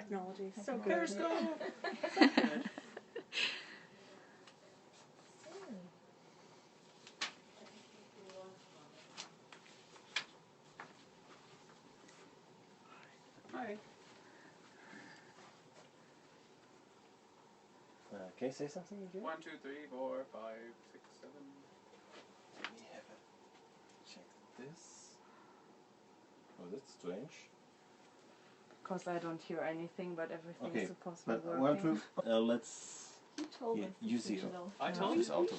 Technology. So good. Periscope. So good. Hi. Can you say something again? 1, 2, 3, 4, 5, 6, 7. Let me have a check this. Oh, that's strange. Because I don't hear anything, but everything is supposed to be but working. 1, 2, let's You told us use it's zero. digital. I told you. Auto.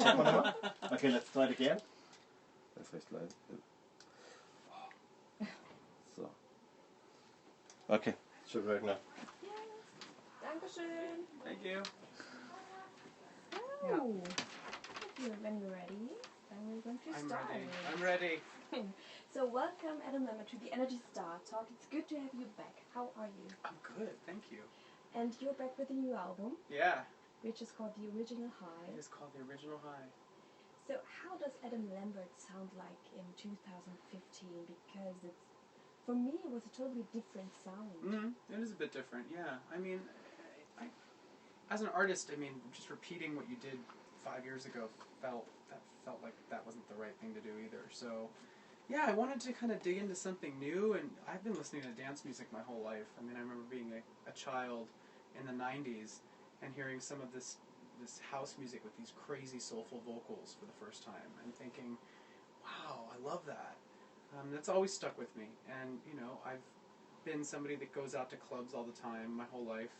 Check one more. Okay, let's try it again. So. Okay, should work now. Yes. Dankeschön. Thank you. So, when you're ready, then we're going to I'm start. ready. I'm ready. So welcome, Adam Lambert, to the NRJ Star Talk. It's good to have you back. How are you? I'm good. Thank you. And you're back with a new album, Yeah. which is called The Original High. It is called The Original High. So how does Adam Lambert sound like in 2015? Because it's, for me, it was a totally different sound. It is a bit different, yeah. I mean, as an artist, I mean, just repeating what you did 5 years ago felt like that wasn't the right thing to do either. So, yeah, I wanted to kind of dig into something new, and I've been listening to dance music my whole life. I mean, I remember being a child in the 90s and hearing some of this house music with these crazy soulful vocals for the first time and thinking, wow, I love that. That's always stuck with me. And, you know, I've been somebody that goes out to clubs all the time my whole life,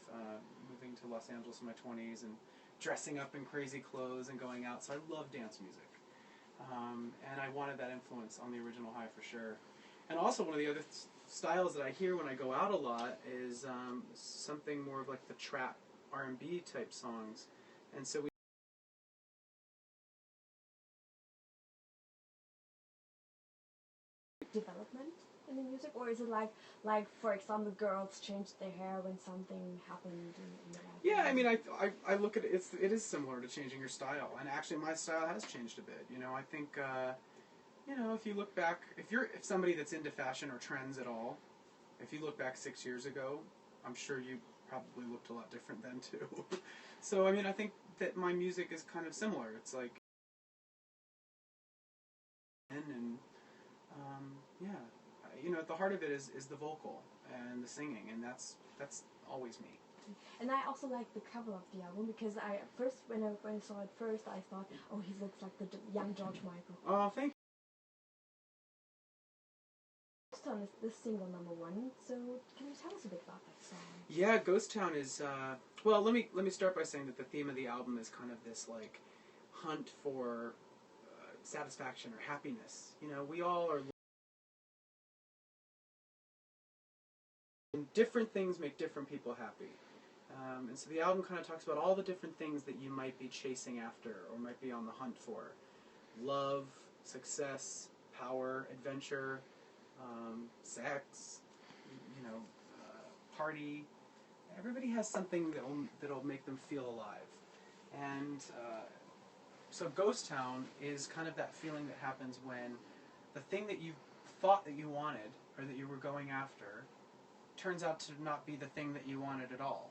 moving to Los Angeles in my 20s and dressing up in crazy clothes and going out. So I love dance music. And I wanted that influence on The Original High for sure. And also one of the other styles that I hear when I go out a lot is something more of like the trap R&B type songs. And so we Development in the music, or is it like for example, girls changed their hair when something happened in their life? Yeah, I mean, I look at it. It is similar to changing your style, and actually, my style has changed a bit. You know, I think, you know, if you look back, if somebody that's into fashion or trends at all, if you look back 6 years ago, I'm sure you probably looked a lot different then too. So, I mean, I think that my music is kind of similar. It's like, and yeah, you know, at the heart of it is the vocal and the singing, and that's always me. And I also like the cover of the album because when I saw it first, I thought, oh, he looks like the young George Michael. Oh, thank you. Ghost Town is the single #1. So can you tell us a bit about that song? Yeah, Ghost Town is well. Let me start by saying that the theme of the album is kind of this like hunt for satisfaction or happiness. You know, we all are. And different things make different people happy. And so the album kind of talks about all the different things that you might be chasing after or might be on the hunt for. Love, success, power, adventure, sex, you know, party. Everybody has something that'll make them feel alive. And so Ghost Town is kind of that feeling that happens when the thing that you thought that you wanted or that you were going after turns out to not be the thing that you wanted at all.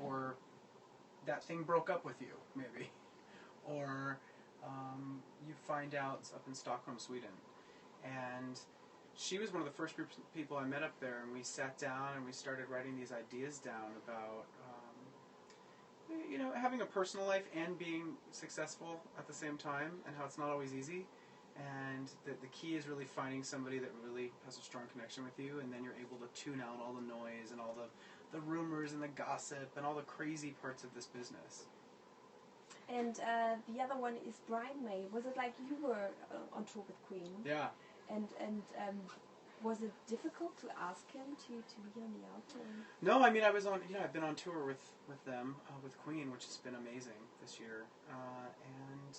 Or that thing broke up with you, maybe. Or you find out it's up in Stockholm, Sweden. And she was one of the first groups of people I met up there, and we sat down and we started writing these ideas down about, you know, having a personal life and being successful at the same time, and how it's not always easy. And the key is really finding somebody that really has a strong connection with you, and then you're able to tune out all the noise and all the rumors and the gossip and all the crazy parts of this business. And the other one is Brian May. Was it like you were on tour with Queen? Yeah. And was it difficult to ask him to be on the album? No, I mean, I was on, you know, I've been on tour with them, with Queen, which has been amazing this year. And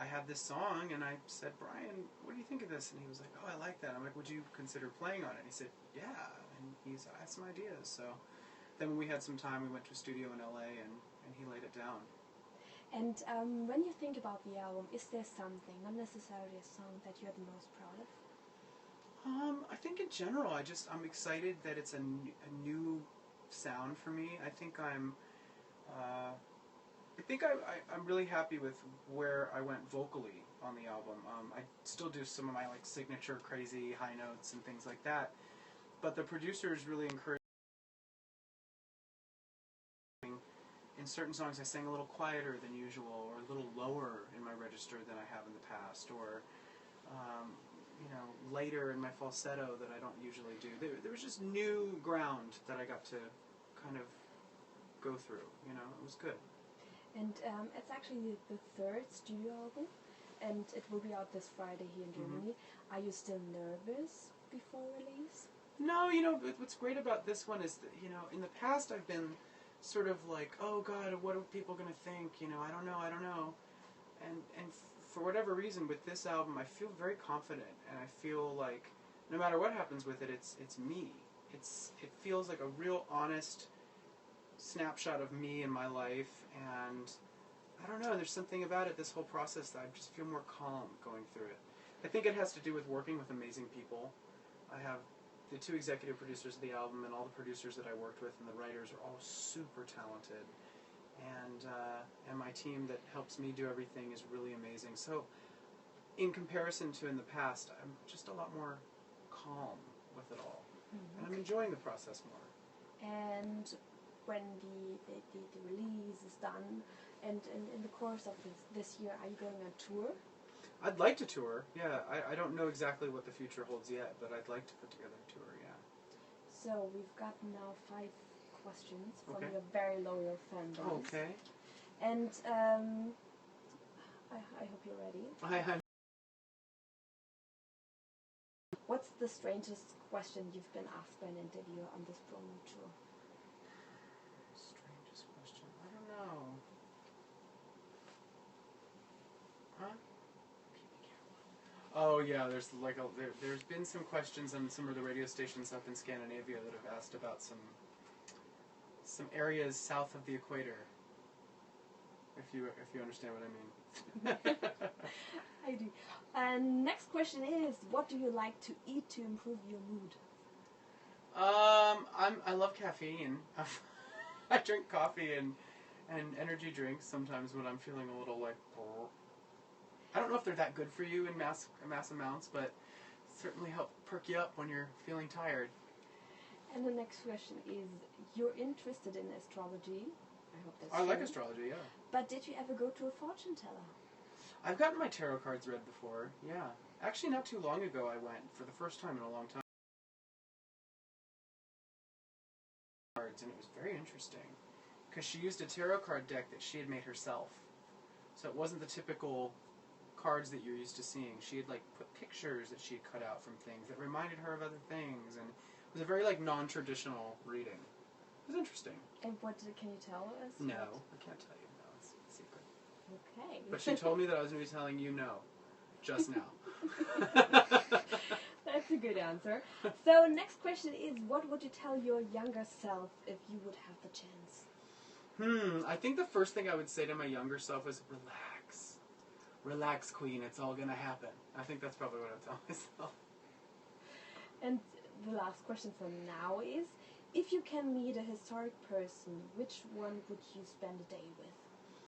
I had this song, and I said, Brian, what do you think of this? And he was like, oh, I like that. I'm like, would you consider playing on it? And he said, yeah. And I had some ideas. So then when we had some time, we went to a studio in LA, and he laid it down. And when you think about the album, is there something, not necessarily a song, that you're the most proud of? I think in general, I'm excited that it's a new sound for me. I think I'm really happy with where I went vocally on the album. I still do some of my like signature crazy high notes and things like that, but the producers really encouraged. In certain songs, I sang a little quieter than usual, or a little lower in my register than I have in the past, or later in my falsetto that I don't usually do. There was just new ground that I got to kind of go through. It was good. And it's actually the third studio album, and it will be out this Friday here in Germany. Are you still nervous before release? No, what's great about this one is that, in the past I've been sort of like, oh God, what are people going to think? I don't know. And for whatever reason, with this album, I feel very confident, and I feel like no matter what happens with it, it's me. It feels like a real honest snapshot of me and my life, and I don't know, there's something about it, this whole process, that I just feel more calm going through it. I think it has to do with working with amazing people. I have the 2 executive producers of the album, and all the producers that I worked with and the writers are all super talented. And my team that helps me do everything is really amazing. So in comparison to in the past, I'm just a lot more calm with it all. And I'm enjoying the process more. And when the release is done, and in the course of this year, are you going on tour? I'd like to tour, yeah. I don't know exactly what the future holds yet, but I'd like to put together a tour, yeah. So we've got now 5 questions from your very loyal fan base. Okay. And I hope you're ready. What's the strangest question you've been asked by an interviewer on this promo tour? Strangest question? I don't know. Huh? Oh yeah, there's been some questions on some of the radio stations up in Scandinavia that have asked about some areas south of the equator. If you understand what I mean. I do. And next question is, what do you like to eat to improve your mood? I love caffeine. I drink coffee and energy drinks sometimes when I'm feeling a little like. I don't know if they're that good for you in mass amounts, but certainly help perk you up when you're feeling tired. And the next question is, you're interested in astrology. I hope that's I true. like astrology, yeah. But did you ever go to a fortune teller? I've gotten my tarot cards read before, yeah. Actually, not too long ago I went, for the first time in a long time. And it was very interesting, because she used a tarot card deck that she had made herself. So it wasn't the typical cards that you're used to seeing. She had put pictures that she had cut out from things that reminded her of other things, and it was a very non-traditional reading. It was interesting. And can you tell us? No, I can't tell you. No, it's a secret. Okay. But she told me that I was going to be telling you no, just now. That's a good answer. So next question is, what would you tell your younger self if you would have the chance? I think the first thing I would say to my younger self was, relax. Relax, queen, it's all going to happen. I think that's probably what I would tell myself. And the last question for now is, if you can meet a historic person, which one would you spend a day with?